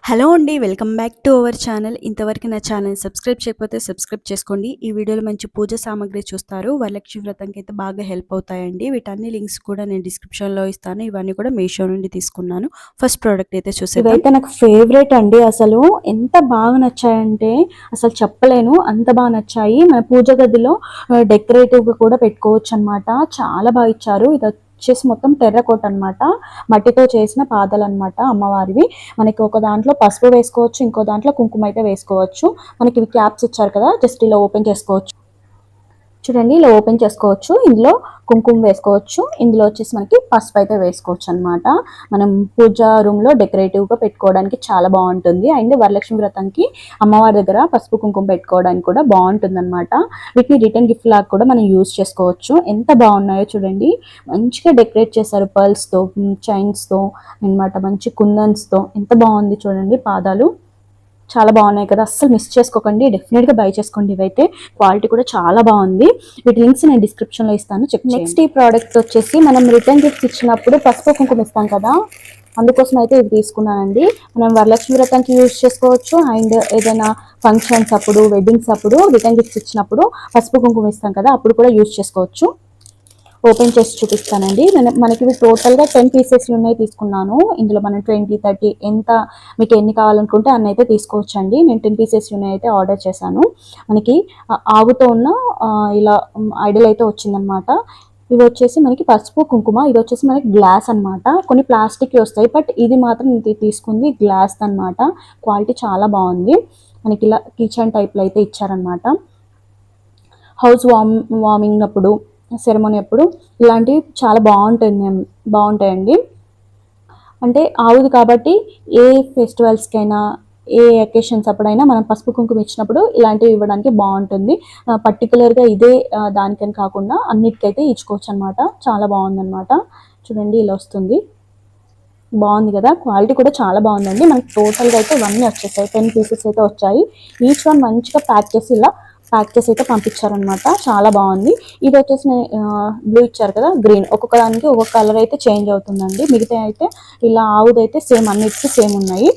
Hello అండి. Welcome back to our channel. ఇంతవరకు నా ఛానల్ సబ్స్క్రైబ్ చేయకపోతే సబ్స్క్రైబ్ చేసుకోండి. ఈ వీడియోలో మంచి పూజ సామాగ్రి చూస్తారు. వరలక్ష్మి వ్రతంకి అయితే బాగా హెల్ప్ అవుతాయండి. వీటన్ని లింక్స్ కూడా నేను డిస్క్రిప్షన్లో ఇస్తాను. ఇవన్నీ కూడా మీషో నుండి తీసుకున్నాను. ఫస్ట్ ప్రోడక్ట్ అయితే చూసేద్దాం. ఇవైతే నాకు ఫేవరెట్ అండి. అసలు ఎంత బాగా నచ్చాయంటే అసలు చెప్పలేను, అంత బాగా నచ్చాయి. మన పూజ గదిలో డెకరేటివ్గా కూడా పెట్టుకోవచ్చు అనమాట. చాలా బాగా ఇచ్చారు. ఇది వచ్చేసి మొత్తం టెర్రకోట అనమాట, మట్టితో చేసిన పాదాలు అనమాట అమ్మవారివి. మనకి ఒక దాంట్లో పసుపు వేసుకోవచ్చు, ఇంకో దాంట్లో కుంకుమ అయితే వేసుకోవచ్చు. మనకి ఇవి క్యాప్స్ ఇచ్చారు కదా, జస్ట్ ఇలా ఓపెన్ చేసుకోవచ్చు. చూడండి, ఇలా ఓపెన్ చేసుకోవచ్చు. ఇందులో కుంకుమ వేసుకోవచ్చు, ఇందులో వచ్చేసి మనకి పసుపు అయితే వేసుకోవచ్చు అనమాట. మనం పూజ రూమ్లో డెకరేటివ్గా పెట్టుకోవడానికి చాలా బాగుంటుంది. అండ్ వరలక్ష్మి వ్రతంకి అమ్మవారి దగ్గర పసుపు కుంకుమ పెట్టుకోవడానికి కూడా బాగుంటుంది అనమాట. వీటిని రిటర్న్ గిఫ్ట్ లాగా కూడా మనం యూజ్ చేసుకోవచ్చు. ఎంత బాగున్నాయో చూడండి, మంచిగా డెకరేట్ చేశారు పర్ల్స్తో, చైన్స్తో అనమాట, మంచి కుందన్స్తో. ఎంత బాగుంది చూడండి. పాదాలు చాలా బాగున్నాయి కదా, అస్సలు మిస్ చేసుకోకండి, డెఫినెట్గా బై చేసుకోండి. ఇవైతే క్వాలిటీ కూడా చాలా బాగుంది. వీటి లింక్స్ నేను డిస్క్రిప్షన్లో ఇస్తాను, చెక్. నెక్స్ట్ ఈ ప్రోడక్ట్ వచ్చేసి మనం రిటర్న్ గిఫ్ట్స్ ఇచ్చినప్పుడు పసుపు కుంకుమ ఇస్తాం కదా, అందుకోసం అయితే ఇది తీసుకున్నానండి. మనం వరలక్ష్మి వ్రతానికి యూజ్ చేసుకోవచ్చు. అండ్ ఏదైనా ఫంక్షన్స్ అప్పుడు, వెడ్డింగ్స్ అప్పుడు రిటర్న్ గిఫ్ట్స్ ఇచ్చినప్పుడు పసుపు కుంకుమ ఇస్తాం కదా, అప్పుడు కూడా యూజ్ చేసుకోవచ్చు. ఓపెన్ చేసి చూపిస్తానండి. మనకి ఇవి టోటల్గా 10 పీసెస్ ఉన్నాయి తీసుకున్నాను. ఇందులో మనం 20, 30 ఎంత మీకు ఎన్ని కావాలనుకుంటే అన్ని అయితే తీసుకోవచ్చండి. నేను 10 పీసెస్ ఉన్నాయి అయితే ఆర్డర్ చేశాను. మనకి ఆవుతో ఉన్న ఇలా ఐడల్ అయితే వచ్చిందనమాట. ఇవి వచ్చేసి మనకి పసుపు కుంకుమ, ఇది వచ్చేసి మనకి గ్లాస్ అనమాట. కొన్ని ప్లాస్టిక్ వస్తాయి, బట్ ఇది మాత్రం ఇది తీసుకుంది గ్లాస్ అనమాట. క్వాలిటీ చాలా బాగుంది. మనకి ఇలా కిచెన్ టైప్లో అయితే ఇచ్చారనమాట. హౌస్ వార్మింగ్ అప్పుడు, సెరమోనీ అప్పుడు ఇలాంటివి చాలా బాగుంటాయండి. అంటే ఆవుది కాబట్టి ఏ ఫెస్టివల్స్కైనా, ఏ అకేషన్స్ అప్పుడైనా మనం పసుపు కుంకుమ ఇచ్చినప్పుడు ఇలాంటివి ఇవ్వడానికి బాగుంటుంది. పర్టికులర్గా ఇదే దానికని కాకుండా అన్నిటికైతే ఇచ్చుకోవచ్చు అనమాట. చాలా బాగుందన్నమాట. చూడండి, ఇలా వస్తుంది. బాగుంది కదా, క్వాలిటీ కూడా చాలా బాగుందండి. మనకి టోటల్గా అయితే ఇవన్నీ వచ్చేసాయి. 10 పీసెస్ అయితే వచ్చాయి. ఈచ్ వన్ మంచిగా ప్యాక్ చేసి అయితే పంపించారనమాట. చాలా బాగుంది. ఇది వచ్చేసి బ్లూ ఇచ్చారు కదా, గ్రీన్, ఒక్కొక్క దానికి ఒక్కొక్క కలర్ అయితే చేంజ్ అవుతుందండి. మిగతా అయితే ఇలా ఆవుదైతే సేమ్, అన్నిటికీ సేమ్ ఉన్నాయి.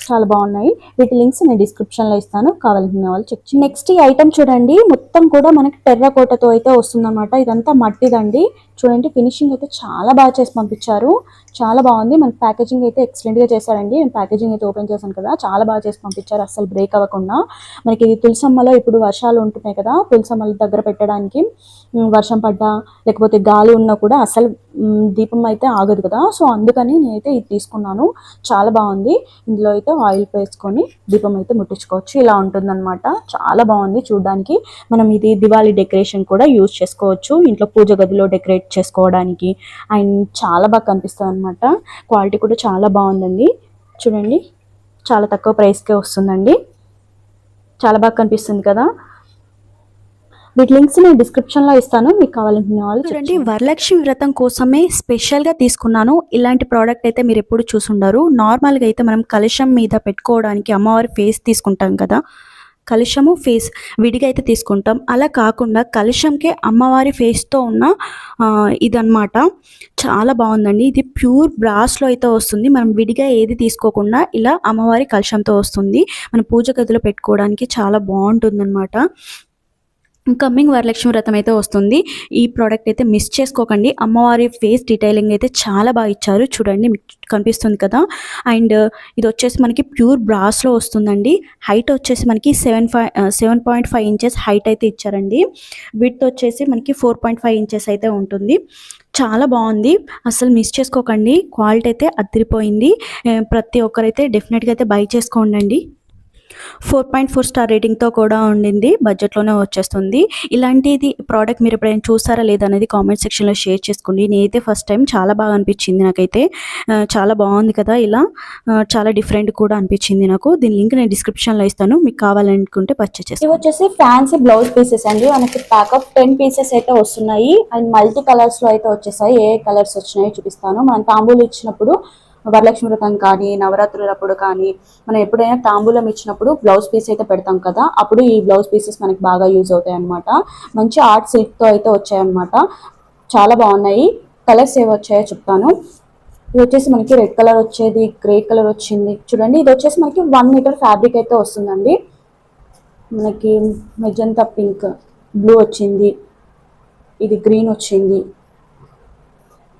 చాలా బాగున్నాయి. వీటి లింక్స్ నేను డిస్క్రిప్షన్లో ఇస్తాను, కావాలనుకునే వాళ్ళు చెక్ చేయండి. నెక్స్ట్ ఈ ఐటమ్ చూడండి, మొత్తం కూడా మనకి టెర్రకోటతో అయితే వస్తుందన్నమాట. ఇదంతా మట్టిదండి. చూడండి, ఫినిషింగ్ అయితే చాలా బాగా చేసి పంపించారు. చాలా బాగుంది. మనకి ప్యాకేజింగ్ అయితే ఎక్సలెంట్గా చేశారండి. నేను ప్యాకేజింగ్ అయితే ఓపెన్ చేశాను కదా, చాలా బాగా చేసి పంపించారు, అస్సలు బ్రేక్ అవ్వకుండా. మనకి ఇది తులసమ్మలో ఇప్పుడు వర్షాలు ఉంటున్నాయి కదా, తులసమ్మల దగ్గర పెట్టడానికి, వర్షం పడ్డా లేకపోతే గాలి ఉన్నా కూడా అసలు దీపం అయితే ఆగదు కదా, సో అందుకని నేనైతే ఇది తీసుకున్నాను. చాలా బాగుంది. ఇందులో అయితే ఆయిల్ వేసుకొని దీపం అయితే ముట్టించుకోవచ్చు. ఇలా ఉంటుందన్నమాట. చాలా బాగుంది చూడడానికి. మనం ఇది దివాళీ డెకరేషన్ కూడా యూజ్ చేసుకోవచ్చు, ఇంట్లో పూజ గదిలో డెకరేట్ చేసుకోవడానికి. అండ్ చాలా బాగా కనిపిస్తుంది అనమాట. క్వాలిటీ కూడా చాలా బాగుందండి. చూడండి, చాలా తక్కువ ప్రైస్కే వస్తుందండి. చాలా బాగా కనిపిస్తుంది కదా. వీటి లింక్స్ నేను డిస్క్రిప్షన్లో ఇస్తాను, మీకు కావాలనుకునే వాళ్ళు చూడండి. వరలక్ష్మి వ్రతం కోసమే స్పెషల్గా తీసుకున్నాను. ఇలాంటి ప్రోడక్ట్ అయితే మీరు ఎప్పుడు చూసుండరు. నార్మల్గా అయితే మనం కలశం మీద పెట్టుకోవడానికి అమ్మవారి ఫేస్ తీసుకుంటాం కదా, కలశము ఫేస్ విడిగా అయితే తీసుకుంటాం. అలా కాకుండా కలశంకే అమ్మవారి ఫేస్తో ఉన్న ఇదన్నమాట. చాలా బాగుందండి. ఇది ప్యూర్ బ్రాస్లో అయితే వస్తుంది. మనం విడిగా ఏది తీసుకోకుండా ఇలా అమ్మవారి కలశంతో వస్తుంది. మన పూజ గదిలో పెట్టుకోవడానికి చాలా బాగుంటుందన్నమాట. కమ్మింగ్ వరలక్ష్మి వ్రతం అయితే వస్తుంది. ఈ ప్రోడక్ట్ అయితే మిస్ చేసుకోకండి. అమ్మవారి ఫేస్ డీటెయిలింగ్ అయితే చాలా బాగా ఇచ్చారు. చూడండి, మీకు కనిపిస్తుంది కదా. అండ్ ఇది వచ్చేసి మనకి ప్యూర్ బ్రాస్లో వస్తుందండి. హైట్ వచ్చేసి మనకి 7.5 ఇంచెస్ హైట్ అయితే ఇచ్చారండి. విడ్త్ వచ్చేసి మనకి 4.5 ఇంచెస్ అయితే ఉంటుంది. చాలా బాగుంది, అసలు మిస్ చేసుకోకండి. క్వాలిటీ అయితే అదిరిపోయింది. ప్రతి ఒక్కరైతే డెఫినెట్గా అయితే బై చేసుకోండి. 4.4 స్టార్ రేటింగ్తో కూడా ఉండింది. బడ్జెట్లోనే వచ్చేస్తుంది. ఇలాంటిది ప్రోడక్ట్ మీరు ఎప్పుడైనా చూసారా లేదా అనేది కామెంట్ సెక్షన్లో షేర్ చేసుకోండి. నేనైతే ఫస్ట్ టైం, చాలా బాగా అనిపించింది నాకైతే. చాలా బాగుంది కదా, ఇలా చాలా డిఫరెంట్ కూడా అనిపించింది నాకు. దీని లింక్ నేను డిస్క్రిప్షన్లో ఇస్తాను, మీకు కావాలనుకుంటే పర్చేస్ చేస్తాను. ఇవి వచ్చేసి ఫ్యాన్సీ బ్లౌజ్ పీసెస్ అండి. మనకి ప్యాకప్ 10 పీసెస్ అయితే వస్తున్నాయి. అండ్ మల్టీ కలర్స్లో అయితే వచ్చేసాయి. ఏ కలర్స్ వచ్చినాయో చూపిస్తాను. మనం తాంబూలు ఇచ్చినప్పుడు, వరలక్ష్మి వ్రతం కానీ, నవరాత్రులప్పుడు కానీ, మనం ఎప్పుడైనా తాంబూలం ఇచ్చినప్పుడు బ్లౌజ్ పీస్ అయితే పెడతాం కదా, అప్పుడు ఈ బ్లౌజ్ పీసెస్ మనకి బాగా యూజ్ అవుతాయి అనమాట. మంచి ఆర్ట్ సిల్క్తో అయితే వచ్చాయన్నమాట. చాలా బాగున్నాయి. కలర్స్ ఏవి వచ్చాయో చెప్తాను. ఇది వచ్చేసి మనకి రెడ్ కలర్ వచ్చేది, గ్రే కలర్ వచ్చింది చూడండి. ఇది వచ్చేసి మనకి 1 మీటర్ ఫ్యాబ్రిక్ అయితే వస్తుందండి. మనకి మెజంతా పింక్, బ్లూ వచ్చింది, ఇది గ్రీన్ వచ్చింది,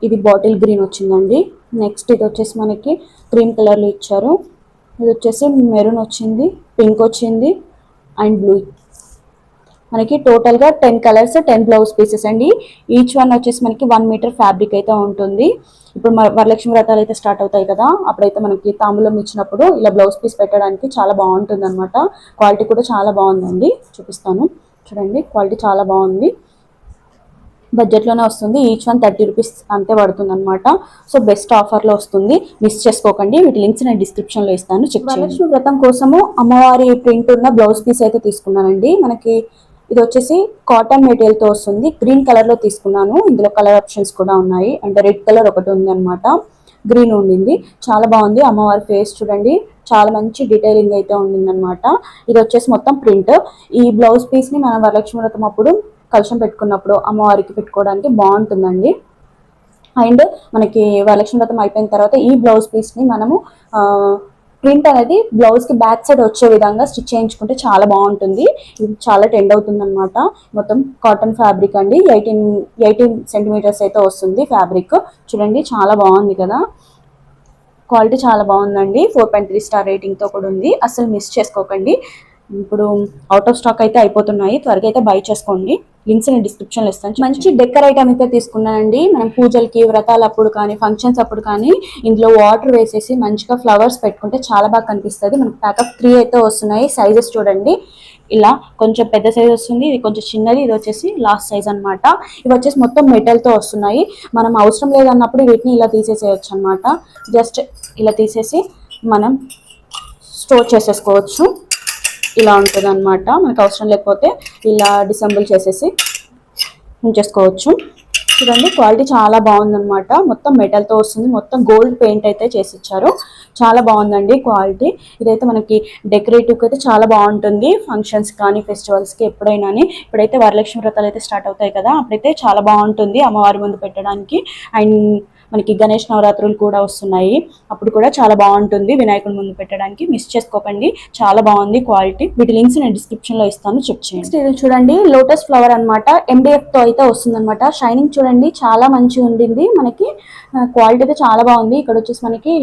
ఇది బాటిల్ గ్రీన్ వచ్చిందండి. నెక్స్ట్ ఇది వచ్చేసి మనకి క్రీమ్ కలర్లో ఇచ్చారు. ఇది వచ్చేసి మెరూన్ వచ్చింది, పింక్ వచ్చింది అండ్ బ్లూ. మనకి టోటల్గా 10 కలర్స్, 10 బ్లౌజ్ పీసెస్ అండి. ఈచ్ వన్ వచ్చేసి మనకి 1 మీటర్ ఫ్యాబ్రిక్ అయితే ఉంటుంది. ఇప్పుడు వరలక్ష్మి వ్రతాలు అయితే స్టార్ట్ అవుతాయి కదా, అప్పుడైతే మనకి తాంబూలం ఇచ్చినప్పుడు ఇలా బ్లౌజ్ పీస్ పెట్టడానికి చాలా బాగుంటుంది అనమాట. క్వాలిటీ కూడా చాలా బాగుందండి, చూపిస్తాను చూడండి. క్వాలిటీ చాలా బాగుంది, బడ్జెట్లోనే వస్తుంది. ఈచ్ వన్ 30 రూపీస్ అంతే పడుతుంది అనమాట. సో బెస్ట్ ఆఫర్లో వస్తుంది, మిస్ చేసుకోకండి. వీటి లింక్స్ నేను డిస్క్రిప్షన్లో ఇస్తాను, చెక్ చేయండి. వరలక్ష్మి వ్రతం కోసము అమ్మవారి ప్రింట్ ఉన్న బ్లౌజ్ పీస్ అయితే తీసుకున్నానండి. మనకి ఇది వచ్చేసి కాటన్ మెటీరియల్తో వస్తుంది, గ్రీన్ కలర్లో తీసుకున్నాను. ఇందులో కలర్ ఆప్షన్స్ కూడా ఉన్నాయి, అంటే రెడ్ కలర్ ఒకటి ఉంది అనమాట, గ్రీన్ ఉండింది. చాలా బాగుంది. అమ్మవారి ఫేస్ చూడండి, చాలా మంచి డీటెయిలింగ్ అయితే ఉండింది అనమాట. ఇది వచ్చేసి మొత్తం ప్రింట్. ఈ బ్లౌజ్ పీస్ని మనం వరలక్ష్మి వ్రతం అప్పుడు కలశం పెట్టుకున్నప్పుడు అమ్మవారికి పెట్టుకోవడానికి బాగుంటుందండి. అండ్ మనకి వరలక్ష్మి వ్రతం అయిపోయిన తర్వాత ఈ బ్లౌజ్ పీస్ని మనము ప్రింట్ అనేది బ్లౌజ్కి బ్యాక్ సైడ్ వచ్చే విధంగా స్టిచ్ చేయించుకుంటే చాలా బాగుంటుంది. ఇది చాలా ట్రెండ్ అవుతుంది అనమాట. మొత్తం కాటన్ ఫ్యాబ్రిక్ అండి, 18 సెంటీమీటర్స్ అయితే వస్తుంది ఫ్యాబ్రిక్. చూడండి చాలా బాగుంది కదా, క్వాలిటీ చాలా బాగుందండి. 4.3 స్టార్ రేటింగ్తో కూడా ఉంది, అసలు మిస్ చేసుకోకండి. ఇప్పుడు అవుట్ ఆఫ్ స్టాక్ అయితే అయిపోతున్నాయి, త్వరగా అయితే బై చేసుకోండి. లింక్స్ నేను డిస్క్రిప్షన్లో ఇస్తాను. మంచి డెకర్ ఐటమ్ అయితే తీసుకున్నానండి. మనం పూజలకి, వ్రతాలు అప్పుడు కానీ, ఫంక్షన్స్ అప్పుడు కానీ ఇందులో వాటర్ వేసేసి మంచిగా ఫ్లవర్స్ పెట్టుకుంటే చాలా బాగా కనిపిస్తుంది. మనకి ప్యాక్ ఆఫ్ 3 అయితే వస్తున్నాయి. సైజెస్ చూడండి, ఇలా కొంచెం పెద్ద సైజ్ వస్తుంది, ఇది కొంచెం చిన్నది, ఇది వచ్చేసి లాస్ట్ సైజ్ అనమాట. ఇవి వచ్చేసి మొత్తం మెటల్తో వస్తున్నాయి. మనం అవసరం లేదన్నప్పుడు వీటిని ఇలా తీసేసేయచ్చు అనమాట. జస్ట్ ఇలా తీసేసి మనం స్టోర్ చేసేసుకోవచ్చు. ఇలా ఉంటుంది అనమాట. మనకు అవసరం లేకపోతే ఇలా డిసెంబుల్ చేసేసి ఉంచేసుకోవచ్చు. చూడండి క్వాలిటీ చాలా బాగుందన్నమాట. మొత్తం మెటల్తో వస్తుంది, మొత్తం గోల్డ్ పెయింట్ అయితే చేసి ఇచ్చారు. చాలా బాగుందండి క్వాలిటీ. ఇదైతే మనకి డెకరేటివ్కి అయితే చాలా బాగుంటుంది, ఫంక్షన్స్ కానీ ఫెస్టివల్స్కి ఎప్పుడైనా. ఇప్పుడైతే వరలక్ష్మి వ్రతాలు అయితే స్టార్ట్ అవుతాయి కదా, అప్పుడైతే చాలా బాగుంటుంది అమ్మవారి ముందు పెట్టడానికి. అండ్ మనకి గణేష్ నవరాత్రులు కూడా వస్తున్నాయి, అప్పుడు కూడా చాలా బాగుంటుంది వినాయకుడి ముందు పెట్టడానికి. మిస్ చేసుకోకండి, చాలా బాగుంది క్వాలిటీ. వీటి లింక్స్ నేను డిస్క్రిప్షన్లో ఇస్తాను, చెక్ చేయండి. ఇది చూడండి, లోటస్ ఫ్లవర్ అనమాట, MDFతో అయితే వస్తుంది అనమాట. షైనింగ్ చూడండి చాలా మంచిగా ఉండింది. మనకి క్వాలిటీ అయితే చాలా బాగుంది. ఇక్కడ వచ్చేసి మనకి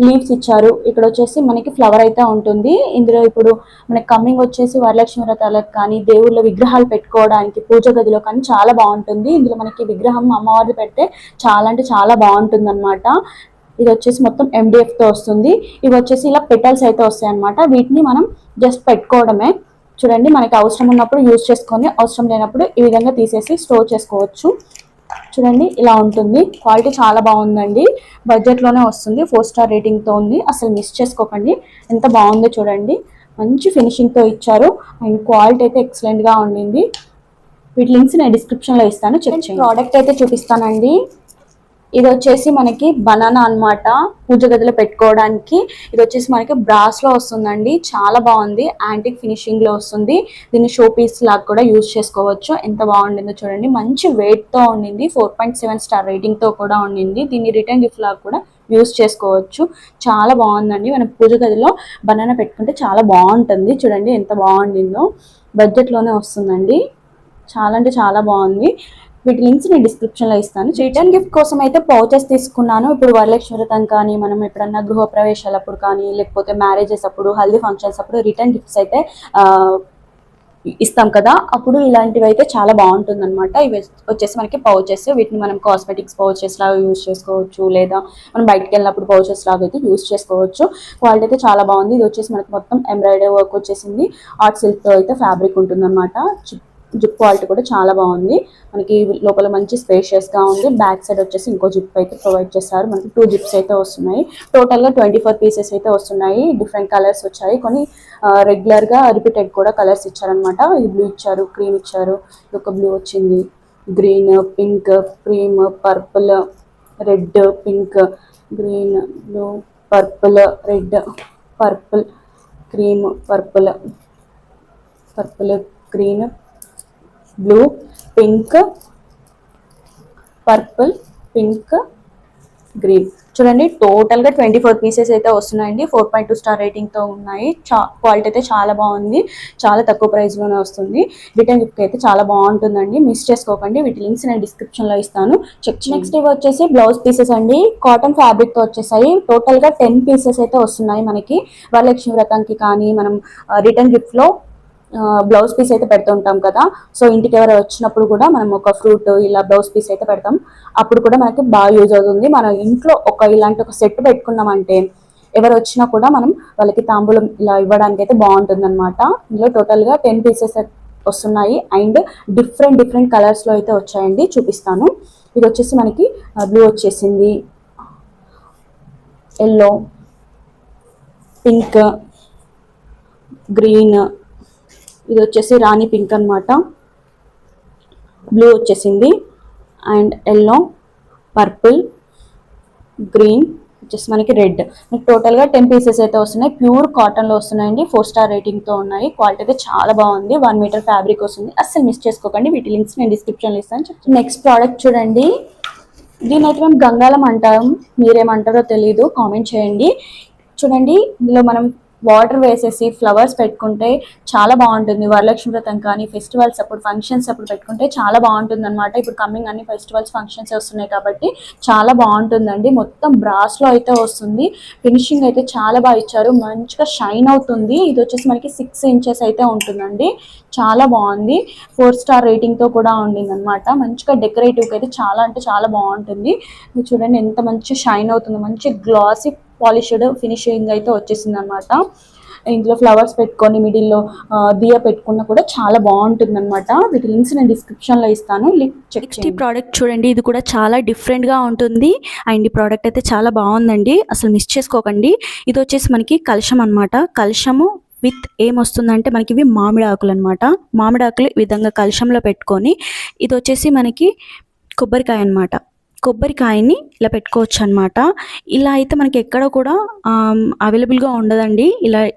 లీవ్స్ ఇచ్చారు, ఇక్కడ వచ్చేసి మనకి ఫ్లవర్ అయితే ఉంటుంది. ఇందులో ఇప్పుడు మనకి కమ్మింగ్ వచ్చేసి వరలక్ష్మి వ్రతాలకు కానీ, దేవుళ్ళ విగ్రహాలు పెట్టుకోవడానికి పూజ గదిలో కానీ చాలా బాగుంటుంది. ఇందులో మనకి విగ్రహం అమ్మవారిది పెడితే చాలా అంటే చాలా బాగుంటుంది అనమాట. ఇది వచ్చేసి మొత్తం MDFతో వస్తుంది. ఇవి వచ్చేసి ఇలా పెటల్స్ అయితే వస్తాయి అనమాట. వీటిని మనం జస్ట్ పెట్టుకోవడమే. చూడండి, మనకి అవసరం ఉన్నప్పుడు యూజ్ చేసుకొని, అవసరం లేనప్పుడు ఈ విధంగా తీసేసి స్టోర్ చేసుకోవచ్చు. చూడండి ఇలా ఉంటుంది. క్వాలిటీ చాలా బాగుందండి, బడ్జెట్లోనే వస్తుంది, 4 స్టార్ రేటింగ్తో ఉంది. అసలు మిస్ చేసుకోకండి, ఎంత బాగుందో చూడండి. మంచి ఫినిషింగ్తో ఇచ్చారు అండ్ క్వాలిటీ అయితే ఎక్సలెంట్గా ఉండింది. వీటి లింక్స్ నేను డిస్క్రిప్షన్లో ఇస్తాను, చెక్ చేయండి. ప్రోడక్ట్ అయితే చూపిస్తానండి. ఇది వచ్చేసి మనకి బనానా అనమాట, పూజ గదిలో పెట్టుకోవడానికి. ఇది వచ్చేసి మనకి బ్రాస్లో వస్తుందండి, చాలా బాగుంది, యాంటిక్ ఫినిషింగ్లో వస్తుంది. దీన్ని షో పీస్ లాగా కూడా యూజ్ చేసుకోవచ్చు. ఎంత బాగుండిందో చూడండి, మంచి వెయిట్తో ఉండింది, 4.7 స్టార్ రేటింగ్తో కూడా ఉండింది. దీన్ని రిటర్న్ గిఫ్ట్ లాగా కూడా యూజ్ చేసుకోవచ్చు. చాలా బాగుందండి. మనం పూజ గదిలో బనానా పెట్టుకుంటే చాలా బాగుంటుంది. చూడండి ఎంత బాగుండిందో, బడ్జెట్లోనే వస్తుందండి, చాలా అంటే చాలా బాగుంది. వీటి లింక్స్ నేను డిస్క్రిప్షన్లో ఇస్తాను. రిటర్న్ గిఫ్ట్ కోసం అయితే పౌచెస్ తీసుకున్నాను. ఇప్పుడు వరలక్ష్మి వ్రతం కానీ, మనం ఎప్పుడన్నా గృహప్రవేశాలప్పుడు కానీ, లేకపోతే మ్యారేజెస్ అప్పుడు, హల్దీ ఫంక్షన్స్ అప్పుడు రిటర్న్ గిఫ్ట్స్ అయితే ఇస్తాం కదా, అప్పుడు ఇలాంటివి అయితే చాలా బాగుంటుంది అనమాట. ఇవి వచ్చేసి మనకి పౌచెస్, వీటిని మనం కాస్మెటిక్స్ పౌచెస్ లాగా యూజ్ చేసుకోవచ్చు, లేదా మనం బయటకు వెళ్ళినప్పుడు పౌచెస్ లాగా అయితే యూజ్ చేసుకోవచ్చు. క్వాలిటీ అయితే చాలా బాగుంది. ఇది వచ్చేసి మనకి మొత్తం ఎంబ్రాయిడరీ వర్క్ వచ్చేసింది, ఆర్ట్ సిల్క్తో అయితే ఫ్యాబ్రిక్ ఉంటుంది అనమాట. జిప్ క్వాలిటీ కూడా చాలా బాగుంది. మనకి లోపల మంచి స్పేషియస్గా ఉంది. బ్యాక్ సైడ్ వచ్చేసి ఇంకో జిప్ అయితే ప్రొవైడ్ చేస్తారు. మనకి 2 జిప్స్ అయితే వస్తున్నాయి. టోటల్గా 24 పీసెస్ అయితే వస్తున్నాయి. డిఫరెంట్ కలర్స్ వచ్చాయి, కొన్ని రెగ్యులర్గా రిపీటెడ్ కూడా కలర్స్ ఇచ్చారనమాట. ఇది బ్లూ ఇచ్చారు, క్రీమ్ ఇచ్చారు, ఇది ఒక బ్లూ వచ్చింది, green, pink, cream, purple, red, pink, green, blue, purple, red, purple, cream, purple, purple, green, blue, pink, purple, pink, green. చూడండి టోటల్గా 24 పీసెస్ అయితే వస్తున్నాయండి. 4.2 స్టార్ రేటింగ్తో ఉన్నాయి. క్వాలిటీ అయితే చాలా బాగుంది, చాలా తక్కువ ప్రైస్లోనే వస్తుంది. రిటర్న్ గిఫ్ట్ అయితే చాలా బాగుంటుందండి, మిస్ చేసుకోకండి. వీటి లింక్స్ నేను డిస్క్రిప్షన్లో ఇస్తాను, చెక్. నెక్స్ట్ ఇవి వచ్చేసి బ్లౌజ్ పీసెస్ అండి, కాటన్ ఫ్యాబ్రిక్తో వచ్చేసాయి. టోటల్గా 10 పీసెస్ అయితే వస్తున్నాయి మనకి. వరలక్ష్మి వ్రతానికి కానీ మనం రిటర్న్ గిఫ్ట్లో బ్లౌజ్ పీస్ అయితే పెడుతూ ఉంటాం కదా. సో ఇంటికి ఎవరు వచ్చినప్పుడు కూడా మనం ఒక ఫ్రూట్ ఇలా బ్లౌజ్ పీస్ అయితే పెడతాం, అప్పుడు కూడా మనకి బాగా యూజ్ అవుతుంది. మన ఇంట్లో ఇలాంటి ఒక సెట్ పెట్టుకున్నామంటే ఎవరు వచ్చినా కూడా మనం వాళ్ళకి తాంబూలం ఇలా ఇవ్వడానికి అయితే బాగుంటుంది అనమాట. ఇందులో టోటల్గా 10 పీసెస్ వస్తున్నాయి అండ్ డిఫరెంట్ కలర్స్లో అయితే వచ్చాయండి, చూపిస్తాను. ఇది వచ్చేసి మనకి బ్లూ వచ్చేసింది, ఎల్లో, పింక్, గ్రీన్, ఇది వచ్చేసి రాణి పింక్ అనమాట, బ్లూ వచ్చేసింది అండ్ ఎల్లో, పర్పుల్, గ్రీన్ వచ్చేసి మనకి రెడ్. మీకు టోటల్గా 10 పీసెస్ అయితే వస్తున్నాయి. ప్యూర్ కాటన్లో వస్తున్నాయండి, 4 స్టార్ రేటింగ్తో ఉన్నాయి. క్వాలిటీ అయితే చాలా బాగుంది, 1 మీటర్ ఫ్యాబ్రిక్ వస్తుంది. అస్సలు మిస్ చేసుకోకండి, వీటి లింక్స్ నేను డిస్క్రిప్షన్లో ఇస్తాను. నెక్స్ట్ ప్రోడక్ట్ చూడండి, దీని అయితే మేము గంగాలం అంటాం, మీరేమంటారో తెలీదు, కామెంట్ చేయండి. చూడండి ఇందులో మనం వాటర్ వేసేసి ఫ్లవర్స్ పెట్టుకుంటే చాలా బాగుంటుంది. వరలక్ష్మి వ్రతం కానీ ఫెస్టివల్స్ అప్పుడు, ఫంక్షన్స్ అప్పుడు పెట్టుకుంటే చాలా బాగుంటుంది అనమాట. ఇప్పుడు కమింగ్ అన్ని ఫెస్టివల్స్ ఫంక్షన్స్ వస్తున్నాయి కాబట్టి చాలా బాగుంటుందండి. మొత్తం బ్రాస్లో అయితే వస్తుంది, ఫినిషింగ్ అయితే చాలా బాగా ఇచ్చారు, మంచిగా షైన్ అవుతుంది. ఇది వచ్చేసి మనకి 6 ఇంచెస్ అయితే ఉంటుందండి, చాలా బాగుంది. 4 స్టార్ రేటింగ్తో కూడా ఉండింది అనమాట. మంచిగా డెకరేటివ్కి అయితే చాలా అంటే చాలా బాగుంటుంది. మీరు చూడండి ఎంత మంచి షైన్ అవుతుంది, మంచి గ్లాసీ పాలిష్డ్ ఫినిషింగ్ అయితే వచ్చేసింది అనమాట. ఇందులో ఫ్లవర్స్ పెట్టుకొని మిడిల్లో దియ పెట్టుకున్నా కూడా చాలా బాగుంటుంది అనమాట. వీటి లింక్స్ నేను డిస్క్రిప్షన్లో ఇస్తాను, చెక్ చేయండి. ఈ ప్రోడక్ట్ చూడండి, ఇది కూడా చాలా డిఫరెంట్గా ఉంటుంది అండ్ ఈ ప్రోడక్ట్ అయితే చాలా బాగుందండి, అసలు మిస్ చేసుకోకండి. ఇది వచ్చేసి మనకి కలశం అనమాట. కలశము విత్ ఏమొస్తుందంటే మనకి ఇవి మామిడి ఆకులు అనమాట. మామిడి ఆకులు ఈ విధంగా కలశంలో పెట్టుకొని, ఇది వచ్చేసి మనకి కొబ్బరికాయ అనమాట. కొబ్బరికాయని ఇలా పెట్టుకోవచ్చు అనమాట. ఇలా అయితే మనకి ఎక్కడ కూడా అవైలబుల్గా ఉండదండి.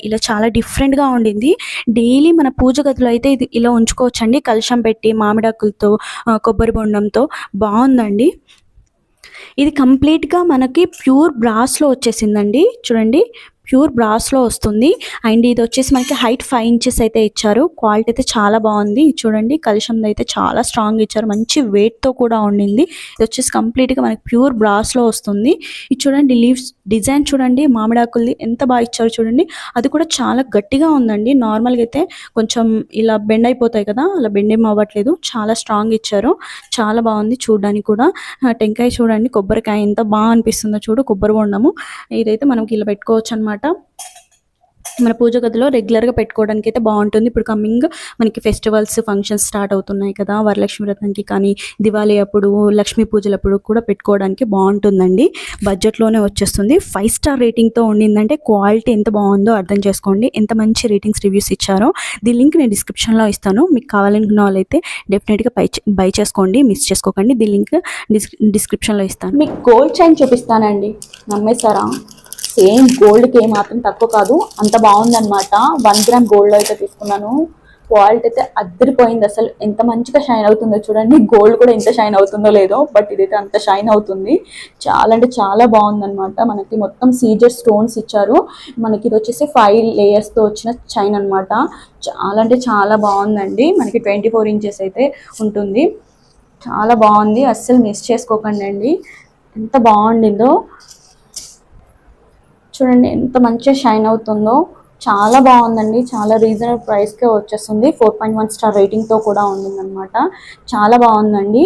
ఇలా చాలా డిఫరెంట్గా ఉండింది. డైలీ మన పూజ గదిలో అయితే ఇది ఇలా ఉంచుకోవచ్చండి, కలశం పెట్టి మామిడాకులతో కొబ్బరి బొండంతో బాగుందండి. ఇది కంప్లీట్గా మనకి ప్యూర్ బ్రాస్లో వచ్చేసిందండి. చూడండి ప్యూర్ బ్రాస్లో వస్తుంది అండ్ ఇది వచ్చేసి మనకి హైట్ 5 ఇంచెస్ అయితే ఇచ్చారు. క్వాలిటీ అయితే చాలా బాగుంది. చూడండి కలశం అయితే చాలా స్ట్రాంగ్ ఇచ్చారు, మంచి వెయిట్తో కూడా ఉండింది. ఇది వచ్చేసి కంప్లీట్గా మనకి ప్యూర్ బ్రాస్లో వస్తుంది. ఇది చూడండి లీవ్స్ డిజైన్ చూడండి, మామిడాకులది ఎంత బాగా ఇచ్చారు చూడండి. అది కూడా చాలా గట్టిగా ఉందండి. నార్మల్గా అయితే కొంచెం ఇలా బెండ్ అయిపోతాయి కదా, అలా బెండ్ ఏం అవ్వట్లేదు, చాలా స్ట్రాంగ్ ఇచ్చారు, చాలా బాగుంది చూడడానికి కూడా. టెంకాయ చూడండి, కొబ్బరికాయ ఎంత బాగా అనిపిస్తుందో చూడు, కొబ్బరి బొండము. ఇదైతే మనకి ఇలా పెట్టుకోవచ్చు అనమాట. మన పూజ గదిలో రెగ్యులర్గా పెట్టుకోవడానికి అయితే బాగుంటుంది. ఇప్పుడు కమింగ్ మనకి ఫెస్టివల్స్ ఫంక్షన్స్ స్టార్ట్ అవుతున్నాయి కదా, వరలక్ష్మి వ్రతానికి కానీ దివాళీ అప్పుడు, లక్ష్మీ పూజలప్పుడు కూడా పెట్టుకోవడానికి బాగుంటుందండి. బడ్జెట్లోనే వచ్చేస్తుంది. 5 స్టార్ రేటింగ్తో ఉండిందంటే క్వాలిటీ ఎంత బాగుందో అర్థం చేసుకోండి, ఎంత మంచి రేటింగ్స్ రివ్యూస్ ఇచ్చారో. దీని లింక్ నేను డిస్క్రిప్షన్లో ఇస్తాను, మీకు కావాలనుకున్న వాళ్ళైతే డెఫినెట్గా బై చేసుకోండి, మిస్ చేసుకోకండి. దీని లింక్ డిస్క్రిప్షన్లో ఇస్తాను. మీకు గోల్డ్ చైన్ చూపిస్తానండి, నమ్మేశారా? సేమ్ గోల్డ్కి ఏమాత్రం తక్కువ కాదు, అంత బాగుందన్నమాట. 1 గ్రామ్ గోల్డ్లో అయితే తీసుకున్నాను. క్వాలిటీ అయితే అద్దరిపోయింది, అసలు ఎంత మంచిగా షైన్ అవుతుందో చూడండి. గోల్డ్ కూడా ఎంత షైన్ అవుతుందో లేదో, బట్ ఇదైతే అంత షైన్ అవుతుంది. చాలా అంటే చాలా బాగుందన్నమాట. మనకి మొత్తం సీజర్ స్టోన్స్ ఇచ్చారు. మనకి ఇది వచ్చేసి 5 లేయర్స్తో వచ్చిన చైన్ అనమాట. చాలా అంటే చాలా బాగుందండి. మనకి 24 ఇంచెస్ అయితే ఉంటుంది, చాలా బాగుంది, అస్సలు మిస్ చేసుకోకండి అండి. ఎంత బాగుండిందో చూడండి, ఎంత మంచిగా షైన్ అవుతుందో, చాలా బాగుందండి. చాలా రీజనబుల్ ప్రైస్కే వచ్చేస్తుంది. 4.1 స్టార్ రేటింగ్తో కూడా ఉండిందనమాట. చాలా బాగుందండి.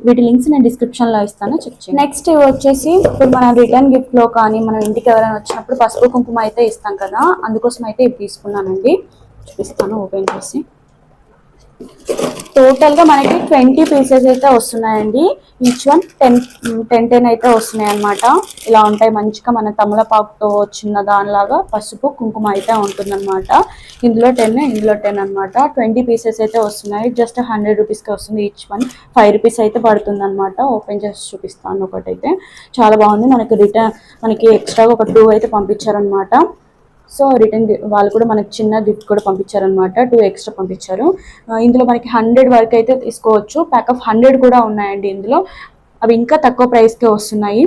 వీటి లింక్స్ నేను డిస్క్రిప్షన్లో ఇస్తాను, చెక్ చేయండి. నెక్స్ట్ ఇవి వచ్చేసి ఇప్పుడు మన రిటర్న్ గిఫ్ట్లో కానీ మనం ఇంటికి ఎవరైనా వచ్చినప్పుడు పసుపు కుంకుమ అయితే ఇస్తాం కదా, అందుకోసం అయితే ఇవి తీసుకున్నానండి. చూపిస్తాను ఓపెన్ చేసి. టోటల్గా మనకి 20 పీసెస్ అయితే వస్తున్నాయండి. ఈచ్ వన్ 10 అయితే వస్తున్నాయి అనమాట. ఇలా ఉంటాయి మంచిగా, మన తమలపాకుతో వచ్చిన దానిలాగా పసుపు కుంకుమ అయితే ఉంటుందన్నమాట. ఇందులో 10 అనమాట. 20 పీసెస్ అయితే వస్తున్నాయి. జస్ట్ 100 రూపీస్కి వస్తుంది ఈచ్ వన్. 5 రూపీస్ అయితే పడుతుంది అనమాట. ఓపెన్ చేసి చూపిస్తాను. ఒకటైతే చాలా బాగుంది. మనకి ఎక్స్ట్రాగా ఒక 2 అయితే పంపించారనమాట. సో రిటర్న్ వాళ్ళు కూడా మనకి చిన్న గిఫ్ట్ కూడా పంపించారనమాట. 2 ఎక్స్ట్రా పంపించారు. ఇందులో మనకి 100 వరకు అయితే తీసుకోవచ్చు. ప్యాక్ ఆఫ్ 100 కూడా ఉన్నాయండి ఇందులో. అవి ఇంకా తక్కువ ప్రైస్కే వస్తున్నాయి.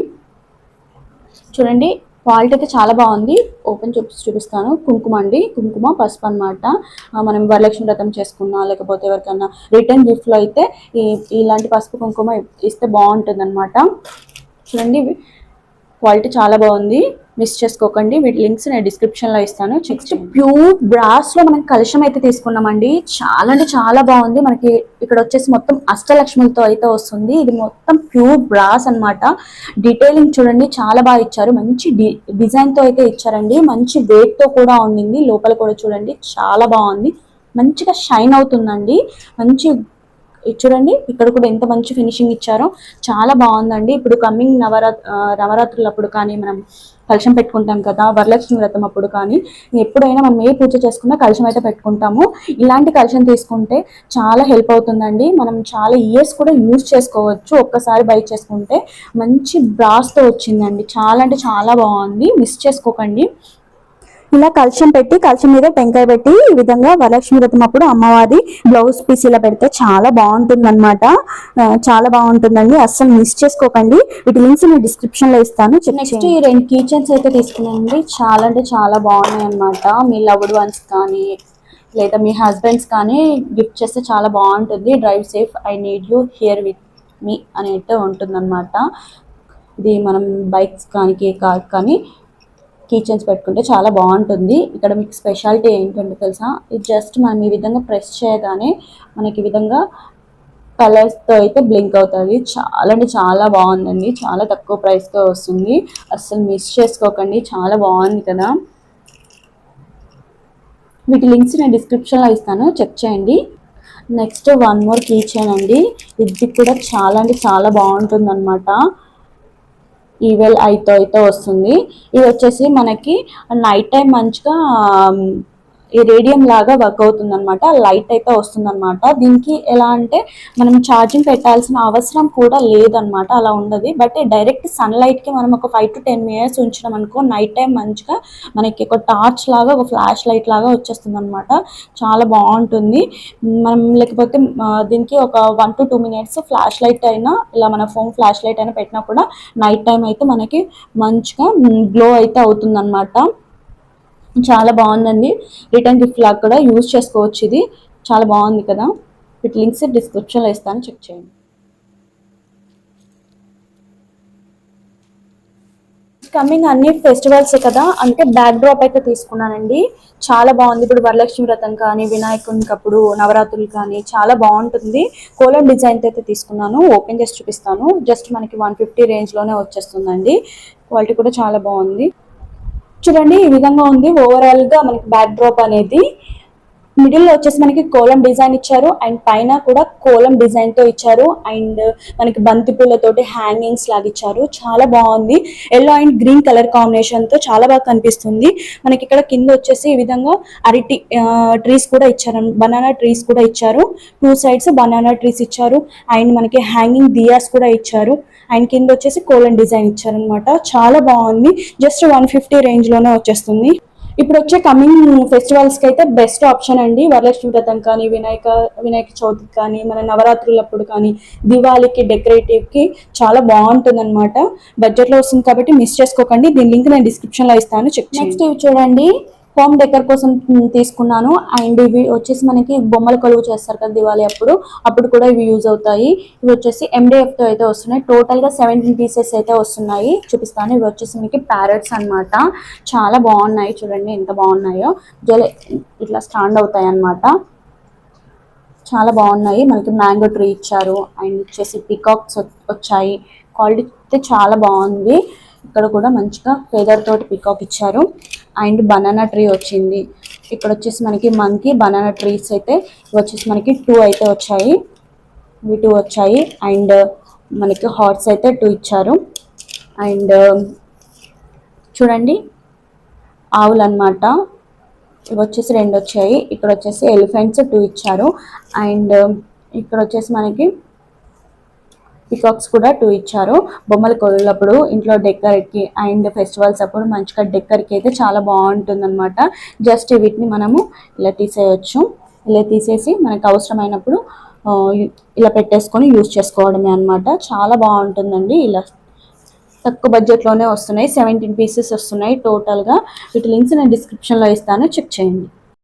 చూడండి క్వాలిటీ అయితే చాలా బాగుంది. ఓపెన్ చూపిస్తాను. కుంకుమ అండి, కుంకుమ పసుపు అనమాట. మనం వరలక్ష్మి వ్రతం చేసుకున్నా లేకపోతే ఎవరికైనా రిటర్న్ గిఫ్ట్లో అయితే ఇలాంటి పసుపు కుంకుమ ఇస్తే బాగుంటుంది అనమాట. చూడండి క్వాలిటీ చాలా బాగుంది, మిస్ చేసుకోకండి. వీటి లింక్స్ నేను డిస్క్రిప్షన్లో ఇస్తాను. నెక్స్ట్ ప్యూర్ బ్రాస్లో మనం కలశం అయితే తీసుకున్నామండి. చాలా అంటే చాలా బాగుంది. మనకి ఇక్కడ వచ్చేసి మొత్తం అష్టలక్ష్ములతో అయితే వస్తుంది. ఇది మొత్తం ప్యూర్ బ్రాస్ అనమాట. డీటెయిలింగ్ చూడండి చాలా బాగా ఇచ్చారు. మంచి డిజైన్తో అయితే ఇచ్చారండి. మంచి వెయిట్తో కూడా ఉండింది. లోపల కూడా చూడండి చాలా బాగుంది. మంచిగా షైన్ అవుతుందండి. మంచి చూడండి ఇక్కడ కూడా ఎంత మంచి ఫినిషింగ్ ఇచ్చారో చాలా బాగుందండి. ఇప్పుడు కమింగ్ నవరాత్రులు అప్పుడు కానీ మనం కలశం పెట్టుకుంటాం కదా, వరలక్ష్మి వ్రతం అప్పుడు కానీ ఎప్పుడైనా మనం ఏ పూజ చేసుకున్నా కలశం అయితే పెట్టుకుంటాము. ఇలాంటి కలశం తీసుకుంటే చాలా హెల్ప్ అవుతుందండి. మనం చాలా ఇయర్స్ కూడా యూజ్ చేసుకోవచ్చు. ఒక్కసారి బై చేసుకుంటే మంచి బ్రాస్తో వచ్చిందండి. చాలా అంటే చాలా బాగుంది, మిస్ చేసుకోకండి. ఇలా కలశం పెట్టి కలశం మీద టెంకాయ పెట్టి ఈ విధంగా వరలక్ష్మి వ్రతం అప్పుడు అమ్మవారి బ్లౌజ్ పీస్ ఇలా పెడితే చాలా బాగుంటుంది అనమాట. చాలా బాగుంటుందండి, అస్సలు మిస్ చేసుకోకండి. వీటి లింక్స్ నేను డిస్క్రిప్షన్ లో ఇస్తాను. నెక్స్ట్ ఈ 2 కీ చైన్స్ అయితే తీసుకున్నానండి. చాలా అంటే చాలా బాగున్నాయి అనమాట. మీ లవ్డ్ వన్స్ కానీ లేదా మీ హస్బెండ్స్ కానీ గిఫ్ట్ చేస్తే చాలా బాగుంటుంది. Drive safe, I need you here with me అని అయితే ఉంటుంది అనమాట. ఇది మనం బైక్స్ కానీ కార్ కానీ కీ చైన్స్ పెట్టుకుంటే చాలా బాగుంటుంది. ఇక్కడ మీకు స్పెషాలిటీ ఏంటంటే తెలుసా, ఇది జస్ట్ మనం ఈ విధంగా ప్రెస్ చేయగానే మనకి ఈ విధంగా కలర్స్తో అయితే బ్లింక్ అవుతుంది. చాలా అంటే చాలా బాగుందండి. చాలా తక్కువ ప్రైస్తో వస్తుంది. అస్సలు మిస్ చేసుకోకండి, చాలా బాగుంది కదా. వీటి లింక్స్ నేను డిస్క్రిప్షన్లో ఇస్తాను, చెక్ చేయండి. నెక్స్ట్ 1 మోర్ కీ చైన్ అండి. ఇది కూడా చాలా అంటే చాలా బాగుంటుంది అనమాట. ఈవెల్ ఐతో అయితే వస్తుంది. ఇది వచ్చేసి మనకి నైట్ టైం మంచిగా ఈ రేడియం లాగా వర్క్ అవుతుంది అనమాట. లైట్ అయితే వస్తుంది అనమాట. దీనికి ఎలా అంటే మనం ఛార్జింగ్ పెట్టాల్సిన అవసరం కూడా లేదనమాట, అలా ఉండదు. బట్ డైరెక్ట్ సన్లైట్కి మనం ఒక 5 to 10 minutes ఉంచడం అనుకో, నైట్ టైం మంచిగా మనకి ఒక టార్చ్ లాగా ఒక ఫ్లాష్ లైట్ లాగా వచ్చేస్తుంది అనమాట. చాలా బాగుంటుంది. మనం లేకపోతే దీనికి ఒక 1 to 2 minutes ఫ్లాష్ లైట్ అయినా ఇలా మన ఫోన్ ఫ్లాష్ లైట్ అయినా పెట్టినా కూడా నైట్ టైం అయితే మనకి మంచిగా గ్లో అయితే అవుతుంది అనమాట. చాలా బాగుందండి. రిటర్న్ గిఫ్ట్ లాగా కూడా యూజ్ చేసుకోవచ్చు. ఇది చాలా బాగుంది కదా. వీటి లింక్స్ డిస్క్రిప్షన్లో ఇస్తాను, చెక్ చేయండి. కమింగ్ అన్ని ఫెస్టివల్స్ కదా, అంటే బ్యాక్ డ్రాప్ అయితే తీసుకున్నానండి. చాలా బాగుంది. ఇప్పుడు వరలక్ష్మి వ్రతం కానీ వినాయకునికి అప్పుడు నవరాత్రులు కానీ చాలా బాగుంటుంది. కోలం డిజైన్ అయితే తీసుకున్నాను. ఓపెన్ చేసి చూపిస్తాను. జస్ట్ మనకి 150 రేంజ్లోనే వచ్చేస్తుందండి. క్వాలిటీ కూడా చాలా బాగుంది. చూడండి ఈ విధంగా ఉంది ఓవరాల్గా మనకి బ్యాక్ డ్రాప్ అనేది. మిడిల్లో వచ్చేసి మనకి కోలం డిజైన్ ఇచ్చారు అండ్ పైన కూడా కోలం డిజైన్తో ఇచ్చారు. అండ్ మనకి బంతి పూలతోటి హ్యాంగింగ్స్ లాగా ఇచ్చారు. చాలా బాగుంది. ఎల్లో అండ్ గ్రీన్ కలర్ కాంబినేషన్తో చాలా బాగా కనిపిస్తుంది. మనకి ఇక్కడ కింద వచ్చేసి ఈ విధంగా అరటి ట్రీస్ కూడా ఇచ్చారు, బనానా ట్రీస్ కూడా ఇచ్చారు. 2 sides బనానా ట్రీస్ ఇచ్చారు. అండ్ మనకి హ్యాంగింగ్ దియాస్ కూడా ఇచ్చారు. అండ్ కింద వచ్చేసి కోలన్ డిజైన్ ఇచ్చారనమాట. చాలా బాగుంది. జస్ట్ 150 రేంజ్లోనే వచ్చేస్తుంది. ఇప్పుడు వచ్చే కమింగ్ ఫెస్టివల్స్కి అయితే బెస్ట్ ఆప్షన్ అండి. వరలక్ష్మి వ్రతం కానీ వినాయక చవితికి కానీ మన నవరాత్రులప్పుడు కానీ దివాళీకి డెకరేటివ్కి చాలా బాగుంటుంది అనమాట. బడ్జెట్లో వస్తుంది కాబట్టి మిస్ చేసుకోకండి. దీని లింక్ నేను డిస్క్రిప్షన్లో ఇస్తాను, చెక్ చేయండి. నెక్స్ట్ ఇవి చూడండి, హోమ్ డెకర్ కోసం తీసుకున్నాను. అండ్ ఇవి వచ్చేసి మనకి బొమ్మల కొలువు చేస్తారు కదా దివాళీ అప్పుడు కూడా ఇవి యూజ్ అవుతాయి. ఇవి వచ్చేసి MDFతో అయితే వస్తున్నాయి. టోటల్గా 17 pieces అయితే వస్తున్నాయి, చూపిస్తాను. ఇవి వచ్చేసి మనకి ప్యారెట్స్ అనమాట. చాలా బాగున్నాయి, చూడండి ఎంత బాగున్నాయో. ఇట్లా స్టాండ్ అవుతాయి అనమాట. చాలా బాగున్నాయి. మనకి మ్యాంగో ట్రీ ఇచ్చారు. అండ్ వచ్చేసి పికాక్స్ వచ్చాయి. క్వాలిటీ అయితే చాలా బాగుంది. ఇక్కడ కూడా మంచిగా ఫెదర్ తోటి పికాక్ ఇచ్చారు. అండ్ బనానా ట్రీ వచ్చింది. ఇక్కడ వచ్చేసి మనకి మంకీ బనానా ట్రీస్ అయితే వచ్చేసి మనకి 2 అయితే వచ్చాయి. ఇవి 2 వచ్చాయి. అండ్ మనకి హార్ట్స్ అయితే 2 ఇచ్చారు. అండ్ చూడండి ఆవులు అనమాట. ఇవి వచ్చేసి 2 వచ్చాయి. ఇక్కడ వచ్చేసి ఎలిఫెంట్స్ 2 ఇచ్చారు. అండ్ ఇక్కడ వచ్చేసి మనకి పికాక్స్ కూడా 2 ఇచ్చారు. బొమ్మల కొలువులప్పుడు ఇంట్లో డెకర్కి అండ్ ఫెస్టివల్స్ అప్పుడు మంచిగా డెకర్కి అయితే చాలా బాగుంటుంది అనమాట. జస్ట్ వీటిని మనము ఇలా తీసేయచ్చు. ఇలా తీసేసి మనకు అవసరమైనప్పుడు ఇలా పెట్టేసుకొని యూజ్ చేసుకోవడమే అనమాట. చాలా బాగుంటుందండి. ఇలా తక్కువ బడ్జెట్లోనే వస్తున్నాయి. 17 పీసెస్ వస్తున్నాయి టోటల్గా. వీటి లింక్స్ నేను డిస్క్రిప్షన్లో ఇస్తాను, చెక్ చేయండి.